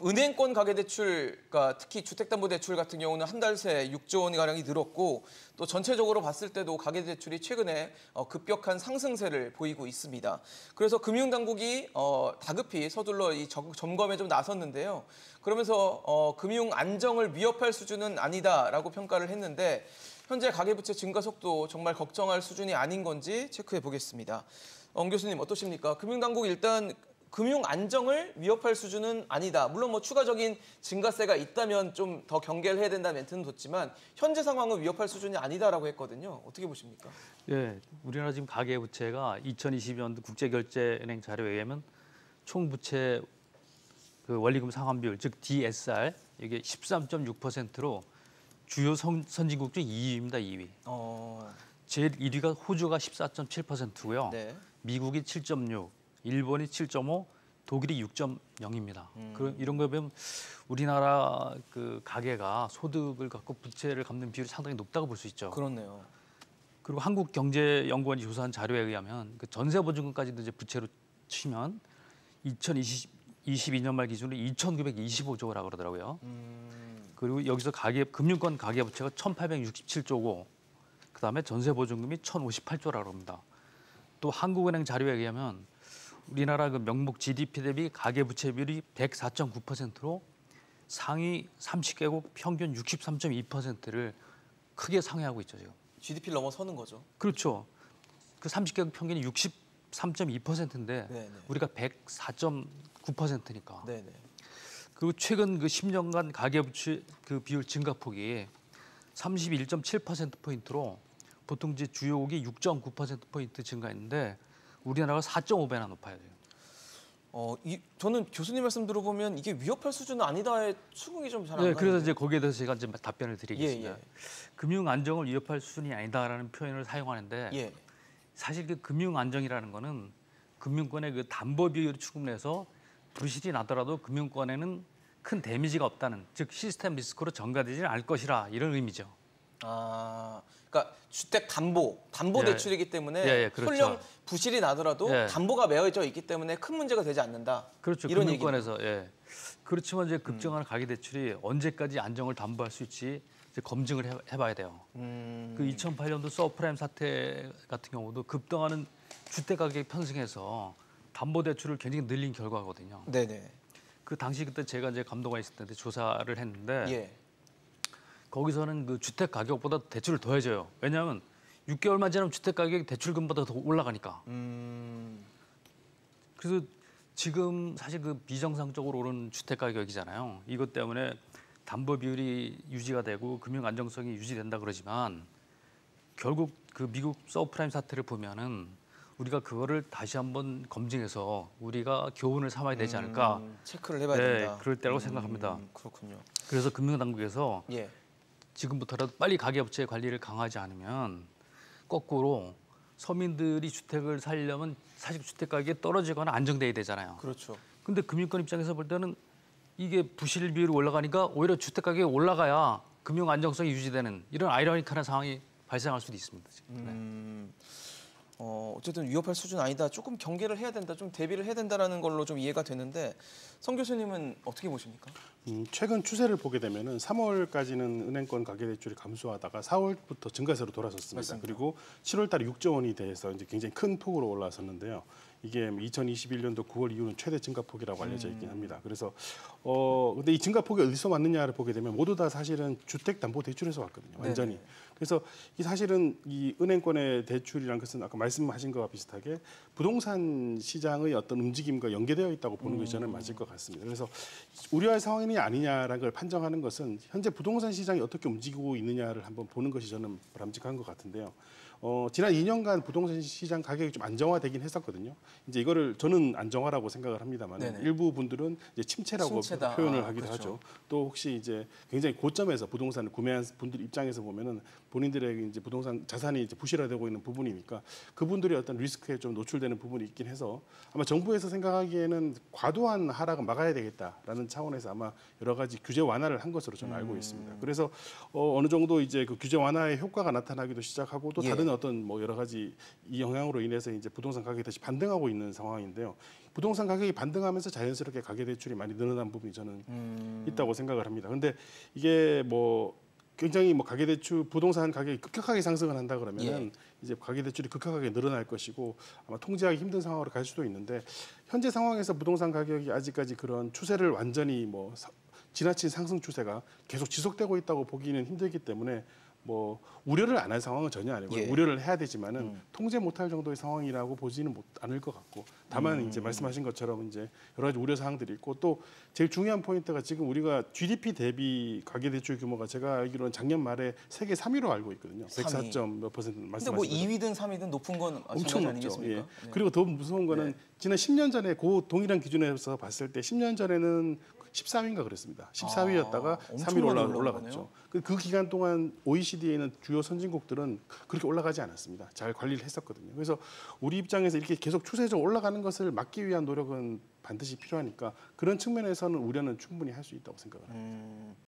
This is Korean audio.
은행권 가계대출가 특히 주택담보대출 같은 경우는 한 달 새 6조 원 가량이 늘었고 또 전체적으로 봤을 때도 가계대출이 최근에 급격한 상승세를 보이고 있습니다. 그래서 금융당국이 다급히 서둘러 이 점검에 좀 나섰는데요. 그러면서 금융 안정을 위협할 수준은 아니다라고 평가를 했는데 현재 가계부채 증가 속도 정말 걱정할 수준이 아닌 건지 체크해 보겠습니다. 엉 교수님 어떠십니까? 금융당국 일단 금융 안정을 위협할 수준은 아니다. 물론 뭐 추가적인 증가세가 있다면 좀 더 경계를 해야 된다는 멘트는 뒀지만 현재 상황은 위협할 수준이 아니다라고 했거든요. 어떻게 보십니까? 예, 우리나라 지금 가계부채가 2022년도 국제결제은행 자료에 의하면 총 부채 그 원리금 상환 비율, 즉 DSR 이게 13.6%로 주요 선진국 중 2위입니다. 2위. 제일 1위가 호주가 14.7%고요. 네. 미국이 7.6, 일본이 7.5, 독일이 6.0입니다. 그럼 이런 거 보면 우리나라 그 가계가 소득을 갖고 부채를 갚는 비율이 상당히 높다고 볼 수 있죠. 그렇네요. 그리고 한국경제연구원이 조사한 자료에 의하면 그 전세보증금까지도 이제 부채로 치면 2022년 말 기준으로 2,925조라고 그러더라고요. 그리고 여기서 금융권 가계부채가 1,867조고 그다음에 전세보증금이 1,058조라고 합니다. 또 한국은행 자료에 의하면 우리나라 그 명목 GDP 대비 가계부채 비율이 104.9%로 상위 30개국 평균 63.2%를 크게 상회하고 있죠 지금. GDP를 넘어서는 거죠. 그렇죠. 그 30개국 평균이 63.2%인데 네네. 우리가 104.9%니까. 네네. 그리고 최근 그 10년간 가계부채 그 비율 증가폭이 31.7%포인트로 보통 이제 주요국이 6.9%포인트 증가했는데 우리나라가 4.5배나 높아야 돼요. 저는 교수님 말씀 들어보면 이게 위협할 수준은 아니다의 수긍이 좀 잘 안 가는데요. 그래서 이제 거기에 대해서 제가 이제 답변을 드리겠습니다. 예. 금융 안정을 위협할 수준이 아니다라는 표현을 사용하는데 예. 사실 그 금융 안정이라는 거는 금융권의 그 담보 비율을 추궁해서 부실이 나더라도 금융권에는 큰 데미지가 없다는, 즉 시스템 리스크로 전가되지는 않을 것이라 이런 의미죠. 그러니까 주택 담보 대출이기 때문에 그렇죠. 설령 부실이 나더라도 담보가 매여져 있기 때문에 큰 문제가 되지 않는다. 그렇죠. 이런 금융권에서 그렇지만 이제 급증하는 가계대출이 언제까지 안정을 담보할 수 있지 이제 검증을 해봐야 돼요. 그 2008년도 서프라임 사태 같은 경우도 급등하는 주택 가격이 편승해서 담보대출을 굉장히 늘린 결과거든요. 네네. 그 당시 그때 제가 이제 감독관 있을 때 조사를 했는데. 예. 거기서는 그 주택 가격보다 대출을 더 해줘요. 왜냐하면 6개월만 지나면 주택 가격이 대출금보다 더 올라가니까. 그래서 지금 사실 그 비정상적으로 오른 주택 가격이잖아요. 이것 때문에 담보 비율이 유지가 되고 금융 안정성이 유지된다 그러지만 결국 그 미국 서프라임 사태를 보면은 우리가 그거를 다시 한번 검증해서 우리가 교훈을 삼아야 되지 않을까. 체크를 해봐야 된다. 그럴 때라고 생각합니다. 그렇군요. 그래서 금융당국에서 예. 지금부터라도 빨리 가계부채 관리를 강화하지 않으면 거꾸로 서민들이 주택을 살려면 사실 주택 가격이 떨어지거나 안정돼야 되잖아요. 그렇죠. 근데 금융권 입장에서 볼 때는 이게 부실 비율이 올라가니까 오히려 주택 가격이 올라가야 금융 안정성이 유지되는 이런 아이러니컬한 상황이 발생할 수도 있습니다. 지금. 어쨌든 위협할 수준 아니다. 조금 경계를 해야 된다. 좀 대비를 해야 된다라는 걸로 좀 이해가 되는데 성 교수님은 어떻게 보십니까? 최근 추세를 보게 되면은 3월까지는 은행권 가계대출이 감소하다가 4월부터 증가세로 돌아섰습니다. 맞습니다. 그리고 7월달에 6조 원이 돼서 이제 굉장히 큰 폭으로 올라섰는데요. 이게 2021년도 9월 이후는 최대 증가폭이라고 알려져 있긴 합니다. 그래서 근데 이 증가폭이 어디서 왔느냐를 보게 되면 모두 다 사실은 주택담보대출에서 왔거든요. 완전히. 네네. 그래서 이 사실은 이 은행권의 대출이란 것은 아까 말씀하신 것과 비슷하게 부동산 시장의 어떤 움직임과 연계되어 있다고 보는 것이 저는 맞을 것 같습니다. 그래서 우려할 상황이 아니냐라는 걸 판정하는 것은 현재 부동산 시장이 어떻게 움직이고 있느냐를 한번 보는 것이 저는 바람직한 것 같은데요. 지난 2년간 부동산 시장 가격이 좀 안정화되긴 했었거든요. 이제 이거를 저는 안정화라고 생각을 합니다만 일부 분들은 이제 침체라고 표현을 하기도 그렇죠. 하죠. 또 혹시 이제 굉장히 고점에서 부동산을 구매한 분들 입장에서 보면은 본인들의 이제 부동산 자산이 이제 부실화되고 있는 부분이니까 그분들의 어떤 리스크에 좀 노출되는 부분이 있긴 해서 아마 정부에서 생각하기에는 과도한 하락은 막아야 되겠다라는 차원에서 아마 여러 가지 규제 완화를 한 것으로 저는 알고 있습니다. 그래서 어느 정도 이제 그 규제 완화의 효과가 나타나기도 시작하고 또 다른 어떤 뭐 여러 가지 이 영향으로 인해서 이제 부동산 가격이 다시 반등하고 있는 상황인데요. 부동산 가격이 반등하면서 자연스럽게 가계 대출이 많이 늘어난 부분이 저는 있다고 생각을 합니다. 근데 이게 뭐 굉장히 뭐 가계 대출 부동산 가격이 급격하게 상승을 한다 그러면은 이제 가계 대출이 급격하게 늘어날 것이고 아마 통제하기 힘든 상황으로 갈 수도 있는데 현재 상황에서 부동산 가격이 아직까지 그런 추세를 완전히 뭐 지나친 상승 추세가 계속 지속되고 있다고 보기는 힘들기 때문에 뭐 우려를 안 할 상황은 전혀 아니고 예. 우려를 해야 되지만은 통제 못할 정도의 상황이라고 보지는 않을 것 같고 다만 이제 말씀하신 것처럼 이제 여러 가지 우려 사항들이 있고 또 제일 중요한 포인트가 지금 우리가 GDP 대비 가계대출 규모가 제가 알기로는 작년 말에 세계 3위로 알고 있거든요. 104점 몇 퍼센트 근데 말씀하신 뭐 거죠. 2위든 3위든 높은 건 엄청 마찬가지 높죠. 아니겠습니까? 예. 네. 그리고 더 무서운 거는 네. 지난 10년 전에 그 동일한 기준에서 봤을 때 10년 전에는 14위인가 그랬습니다. 14위였다가 엄청 3위로 많이 올라온 올라갔죠. 그 기간 동안 OECD에 있는 주요 선진국들은 그렇게 올라가지 않았습니다. 잘 관리를 했었거든요. 그래서 우리 입장에서 이렇게 계속 추세적으로 올라가는 것을 막기 위한 노력은 반드시 필요하니까 그런 측면에서는 우려는 충분히 할 수 있다고 생각을 합니다.